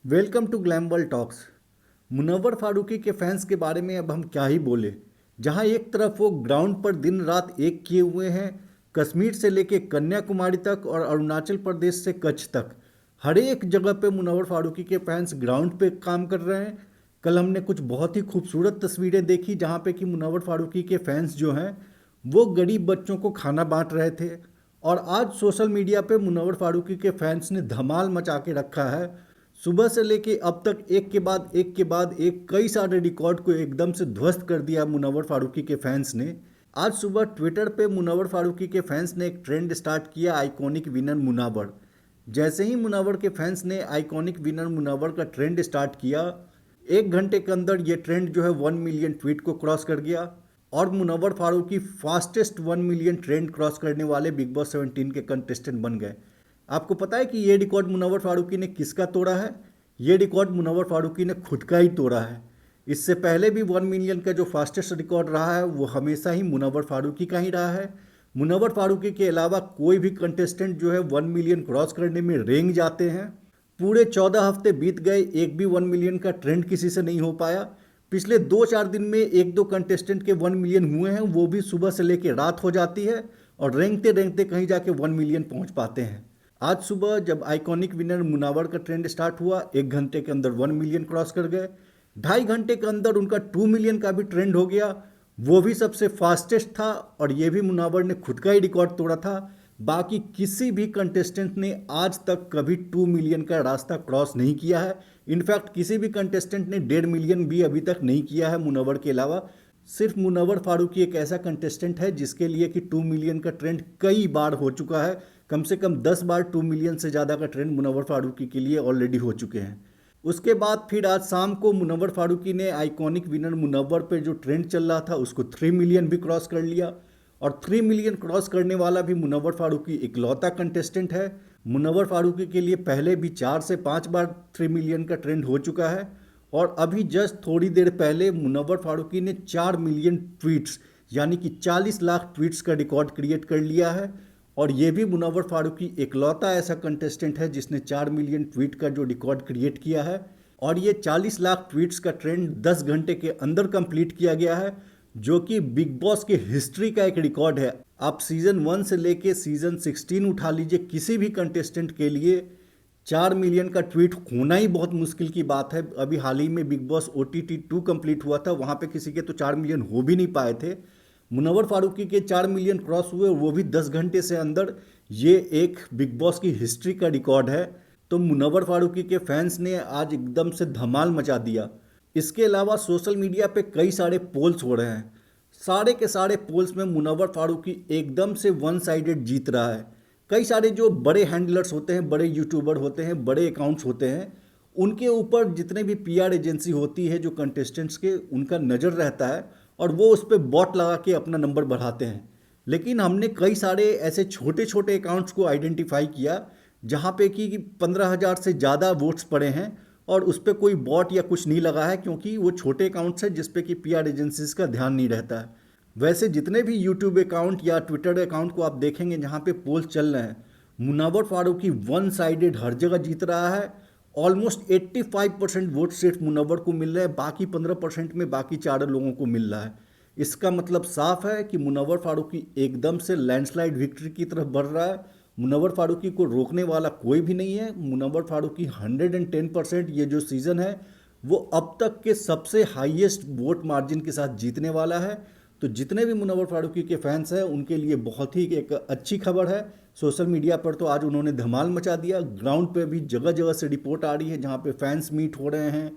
Welcome to ग्लैमबल talks. Munawar Faruqui के fans के बारे में अब हम क्या ही बोले। जहां एक तरफ वो ग्राउंड पर दिन रात एक किए हुए हैं, कश्मीर से लेके कन्याकुमारी तक और अरुणाचल प्रदेश से कच्छ तक हर एक जगह पे मुनव्वर फारूकी के फैंस ग्राउंड पे काम कर रहे हैं। कल हमने कुछ बहुत ही खूबसूरत तस्वीरें देखी जहां पे कि मुनव्वर फारूकी के फैंस जो हैं वो गरीब बच्चों को खाना बांट रहे थे। और आज सोशल मीडिया पे मुनव्वर फारूकी के फैंस ने धमाल मचा के रखा है। सुबह से लेके अब तक एक के बाद एक के बाद एक कई सारे रिकॉर्ड को एकदम से ध्वस्त कर दिया मुनव्वर फारूकी के फैंस ने। आज सुबह ट्विटर पे मुनव्वर फारूकी के फैंस ने एक ट्रेंड स्टार्ट किया, आइकॉनिक विनर मुनव्वर। जैसे ही मुनव्वर के फैंस ने आइकॉनिक विनर मुनव्वर का ट्रेंड स्टार्ट किया, 1 घंटे के अंदर ये ट्रेंड जो है 1 मिलियन ट्वीट को क्रॉस कर गया और Munawar Faruqui fastest 1 million trend cross करने वाले बिग बॉस 17 के कंटेस्टेंट बन गए। आपको पता है कि ये रिकॉर्ड मुनव्वर फारूकी ने किसका तोड़ा है? ये रिकॉर्ड मुनव्वर फारूकी ने खुद का ही तोड़ा है। इससे पहले भी 1 मिलियन का जो फास्टेस्ट रिकॉर्ड रहा है वो हमेशा ही मुनव्वर फारूकी का ही रहा है। मुनव्वर फारूकी के अलावा कोई भी कंटेस्टेंट जो है 1 मिलियन क्रॉस करने में रेंग जाते हैं। पूरे 14 हफ्ते बीत गए, एक भी 1 मिलियन का ट्रेंड किसी से नहीं हो पाया। पिछले 2-4 दिन में एक दो कंटेस्टेंट के 1 मिलियन हुए हैं, वो भी सुबह से लेकर रात हो जाती है और रेंगते रेंगते कहीं जाके 1 मिलियन पहुंच पाते हैं। आज सुबह जब आइकॉनिक विनर मुनव्वर का ट्रेंड स्टार्ट हुआ, 1 घंटे के अंदर 1 मिलियन क्रॉस कर गए। 2.5 घंटे के अंदर उनका 2 मिलियन का भी ट्रेंड हो गया, वो भी सबसे फास्टेस्ट था और ये भी मुनव्वर ने खुद का ही रिकॉर्ड तोड़ा था। बाकी किसी भी कंटेस्टेंट ने आज तक कभी 2 मिलियन का रास्ता क्रॉस नहीं किया है। इनफैक्ट किसी भी कंटेस्टेंट ने 1.5 मिलियन भी अभी तक नहीं किया है मुनव्वर के अलावा। सिर्फ मुनव्वर फारूकी एक ऐसा कंटेस्टेंट है जिसके लिए कि 2 मिलियन का ट्रेंड कई बार हो चुका है। कम से कम 10 बार 2 मिलियन से ज़्यादा का ट्रेंड मुनव्वर फारूकी के लिए ऑलरेडी हो चुके हैं। उसके बाद फिर आज शाम को मुनव्वर फारूकी ने आइकॉनिक विनर मुनव्वर पे जो ट्रेंड चल रहा था उसको 3 मिलियन भी क्रॉस कर लिया। और 3 मिलियन क्रॉस करने वाला भी मुनव्वर फारूकी इकलौता कंटेस्टेंट है। मुनव्वर फारूकी के लिए पहले भी 4 से 5 बार 3 मिलियन का ट्रेंड हो चुका है। और अभी जस्ट थोड़ी देर पहले मुनव्वर फारूकी ने 4 मिलियन ट्वीट्स यानी कि 40 लाख ट्वीट्स का रिकॉर्ड क्रिएट कर लिया है। और ये भी मुनव्वर फारूकी इकलौता ऐसा कंटेस्टेंट है जिसने 4 मिलियन ट्वीट का जो रिकॉर्ड क्रिएट किया है। और ये 40 लाख ट्वीट्स का ट्रेंड 10 घंटे के अंदर कंप्लीट किया गया है, जो कि बिग बॉस के हिस्ट्री का एक रिकॉर्ड है। आप सीजन 1 से लेके सीजन 16 उठा लीजिए, किसी भी कंटेस्टेंट के लिए 4 मिलियन का ट्वीट होना ही बहुत मुश्किल की बात है। अभी हाल ही में बिग बॉस OTT 2 कंप्लीट हुआ था, वहाँ पे किसी के तो 4 मिलियन हो भी नहीं पाए थे। मुनव्वर फारूकी के 4 मिलियन क्रॉस हुए, वो भी 10 घंटे से अंदर। ये एक बिग बॉस की हिस्ट्री का रिकॉर्ड है। तो मुनव्वर फारूकी के फैंस ने आज एकदम से धमाल मचा दिया। इसके अलावा सोशल मीडिया पे कई सारे पोल्स हो रहे हैं। सारे के सारे पोल्स में मुनव्वर फारूकी एकदम से वन साइडेड जीत रहा है। कई सारे जो बड़े हैंडलर्स होते हैं, बड़े यूट्यूबर होते हैं, बड़े अकाउंट्स होते हैं, उनके ऊपर जितने भी PR एजेंसी होती है जो कंटेस्टेंट्स के, उनका नज़र रहता है और वो उस पर बॉट लगा के अपना नंबर बढ़ाते हैं। लेकिन हमने कई सारे ऐसे छोटे छोटे अकाउंट्स को आइडेंटिफाई किया जहाँ पे कि 15,000 से ज़्यादा वोट्स पड़े हैं और उस पर कोई बॉट या कुछ नहीं लगा है, क्योंकि वो छोटे अकाउंट्स हैं जिस पे कि PR एजेंसीज का ध्यान नहीं रहता है। वैसे जितने भी यूट्यूब अकाउंट या ट्विटर अकाउंट को आप देखेंगे जहाँ पे पोल चल रहे हैं, मुनव्वर फारूकी वन साइडेड हर जगह जीत रहा है। ऑलमोस्ट 85% वोट सिर्फ मुनव्वर को मिल रहे हैं, बाकी 15% में बाकी 4 लोगों को मिल रहा है। इसका मतलब साफ है कि मुनव्वर फारूकी एकदम से लैंडस्लाइड विक्ट्री की तरफ बढ़ रहा है। मुनव्वर फारूकी को रोकने वाला कोई भी नहीं है। मुनव्वर फारूकी 110% ये जो सीज़न है वो अब तक के सबसे हाईएस्ट वोट मार्जिन के साथ जीतने वाला है। तो जितने भी मुनव्वर फारूकी के फैंस हैं उनके लिए बहुत ही एक अच्छी खबर है। सोशल मीडिया पर तो आज उन्होंने धमाल मचा दिया। ग्राउंड पे भी जगह जगह से रिपोर्ट आ रही है जहाँ पे फैंस मीट हो रहे हैं।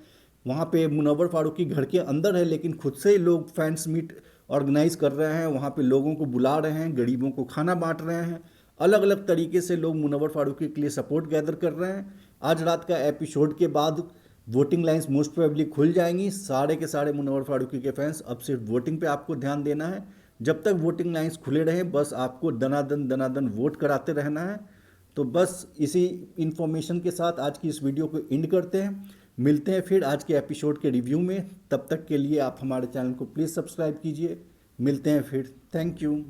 वहाँ पे मुनव्वर फारूकी घर के अंदर है लेकिन खुद से लोग फैंस मीट ऑर्गेनाइज कर रहे हैं, वहाँ पे लोगों को बुला रहे हैं, गरीबों को खाना बांट रहे हैं। अलग अलग तरीके से लोग मुनव्वर फारूकी के लिए सपोर्ट गैदर कर रहे हैं। आज रात का एपिसोड के बाद वोटिंग लाइंस मोस्ट प्रोबेबली खुल जाएंगी। सारे के सारे मुनव्वर फारूकी के फैंस अब सिर्फ वोटिंग पे आपको ध्यान देना है। जब तक वोटिंग लाइंस खुले रहें बस आपको दनादन दनादन वोट कराते रहना है। तो बस इसी इन्फॉर्मेशन के साथ आज की इस वीडियो को एंड करते हैं। मिलते हैं फिर आज के एपिसोड के रिव्यू में। तब तक के लिए आप हमारे चैनल को प्लीज़ सब्सक्राइब कीजिए। मिलते हैं फिर। Thank you.